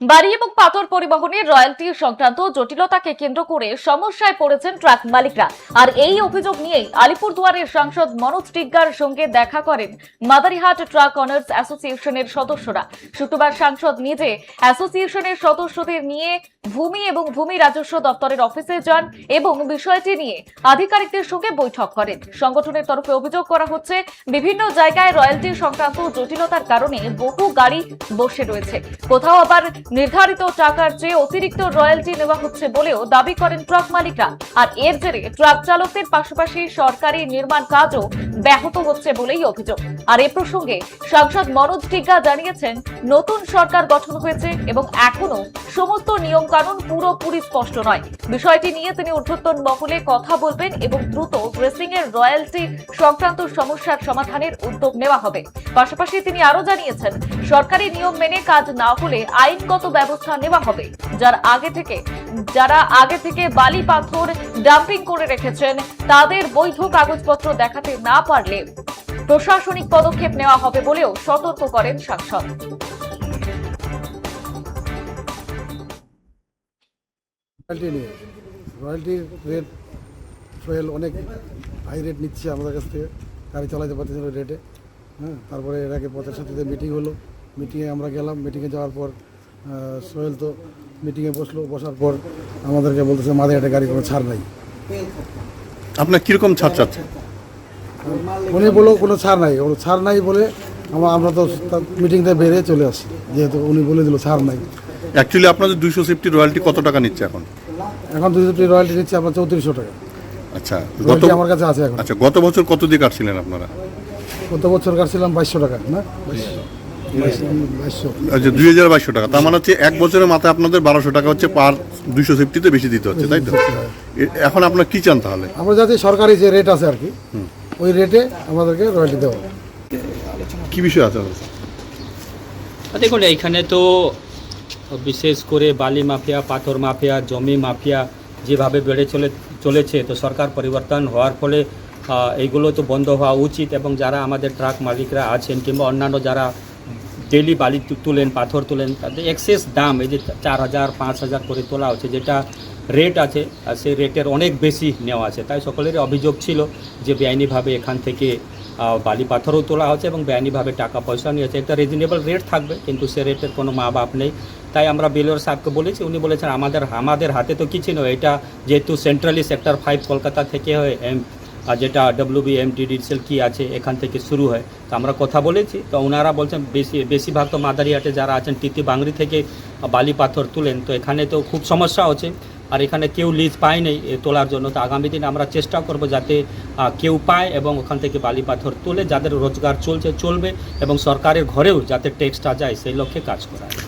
বাড়ি এবং পাথর পরিবহনের রয়্যালটি সংক্রান্ত জটিলতাকে কেন্দ্র করে সমস্যায় পড়েছেন ট্রাক মালিকরা। আর এই অভিযোগ নিয়েই আলিপুরদুয়ারের সাংসদ মনোজ টিগ্গার সঙ্গে দেখা করেন মাদারিহাট ট্রাক অনার্স অ্যাসোসিয়েশনের সদস্যরা। শুক্রবার সাংসদ নিজে অ্যাসোসিয়েশনের সদস্যদের নিয়ে ভূমি এবং ভূমি রাজস্ব দপ্তরের অফিসে যান এবং বিষয়টি নিয়ে আধিকারিকদের সঙ্গে বৈঠক করেন। সংগঠনের তরফে অভিযোগ করা হচ্ছে, বিভিন্ন জায়গায় রয়্যালটি সংক্রান্ত জটিলতার কারণে বহু গাড়ি বসে রয়েছে, কোথাও আবার নির্ধারিত টাকার চেয়ে অতিরিক্ত রয়্যালটি নেওয়া হচ্ছে বলেও দাবি করেন ট্রাক মালিকরা। আর এর জেরে ট্রাক চালকদের পাশাপাশি সরকারি নির্মাণ কাজও ব্যাহত হচ্ছে বলেই অভিযোগ। আর এ প্রসঙ্গে সাংসদ মনোজ টিগ্গা জানিয়েছেন, নতুন সরকার গঠন হয়েছে এবং এখনো সমস্ত নিয়ম কানুন পুরোপুরি স্পষ্ট নয়। বিষয়টি নিয়ে তিনি ঊর্ধ্বতন মহলে কথা বলবেন এবং দ্রুত রেসিং এর রয়্যালটি সংক্রান্ত সমস্যার সমাধানের উদ্যোগ নেওয়া হবে। পাশাপাশি তিনি আরো জানিয়েছেন, সরকারি নিয়ম মেনে কাজ না হলে আইনগত ব্যবস্থা নেওয়া হবে। যারা আগে থেকে বালি পাথর ডাম্পিং করে রেখেছেন, তাদের বৈধ কাগজপত্র দেখাতে না পারলে প্রশাসনিক পদক্ষেপ নেওয়া হবে বলেও সতর্ক করেন সাংসদ। রয়্যালটির রেট সোহেল অনেক হাই রেট নিচ্ছে আমাদের কাছ থেকে, গাড়ি চালাতে পারতেছিল রেটে। তারপরে এর আগে পথের সাথে মিটিং হলো, মিটিংয়ে আমরা গেলাম। মিটিংয়ে যাওয়ার পর সোহেল তো মিটিংয়ে বসার পর আমাদেরকে বলতেছে মাদারিহাটে গাড়ি কোনো ছাড় নাই। আপনার কীরকম ছাড় চাচ্ছে? উনি বললো কোনো ছাড় নাই, ওর ছাড় নাই বলে আমরা তো মিটিংটা বেরিয়ে চলে আসি, যেহেতু উনি বলে দিল ছাড় নাই। অ্যাকচুয়ালি আপনাদের 250 রয়্যালটি কত টাকা নিচ্ছে এখন? এখন 250 রয়্যালটি নিচ্ছে আপনার 3400 টাকা। আচ্ছা, আমার কাছে আছে এখন। আচ্ছা, গত বছর কত দিয়ে কাটছিলেন আপনারা? গত বছর কাটছিলাম 2200 টাকা, না 2200। আচ্ছা, 2200 টাকা। তার মানে হচ্ছে এক বছরের মাথায় আপনাদের 1200 টাকা হচ্ছে পার 250-তে বেশি দিতে হচ্ছে, তাই তো? এখন আপনার কি চান তাহলে? আমরা যাতে সরকারি যে রেট আছে আর কি, ওই রেটে আমাদেরকে রয়্যালটি দেওয়া। কি বিষয় আছে? দেখুন, এইখানে তো বিশেষ করে বালি মাফিয়া, পাথর মাফিয়া, জমি মাফিয়া যেভাবে বেড়ে চলেছে, তো সরকার পরিবর্তন হওয়ার ফলে এইগুলো তো বন্ধ হওয়া উচিত। এবং যারা আমাদের ট্রাক মালিকরা আছেন কিংবা অন্যান্য যারা ডেলি বালি তুলেন, পাথর তুলেন, তাদের এক্সেস দাম এই যে 4000, 5000 করে তোলা হচ্ছে, যেটা রেট আছে সেই রেটের অনেক বেশি নেওয়া আছে। তাই সকলেরই অভিযোগ ছিল যে বেআইনিভাবে এখান থেকে বালি পাথরও তোলা হচ্ছে এবং বেআইনিভাবে টাকা পয়সা নিয়ে হচ্ছে। একটা রিজনেবল রেট থাকবে, কিন্তু সে রেটের কোনো মা বাপ নেই। তাই আমরা বিএলওর সাহেবকে বলেছি, উনি বলেছেন আমাদের হাতে তো কিছু নয়, এটা যেহেতু সেন্ট্রালি সেক্টর 5 কলকাতা থেকে হয়, যেটা WBMTDCL কি আছে এখান থেকে শুরু হয়। তো আমরা কথা বলেছি, তো ওনারা বলছেন বেশিরভাগ তো মাদারিহাটে যারা আছেন টিতি বাংরি থেকে বালি পাথর তুলেন, তো এখানে তো খুব সমস্যা হচ্ছে। আর এখানে কেউ লিজ পায় নেই তোলার জন্য। তো আগামী দিনে আমরা চেষ্টা করব যাতে কেউ পায় এবং ওখান থেকে বালি পাথর তুলে যাদের রোজগার চলবে এবং সরকারের ঘরেও যাতে ট্যাক্সটা যায় সেই লক্ষ্যে কাজ করা।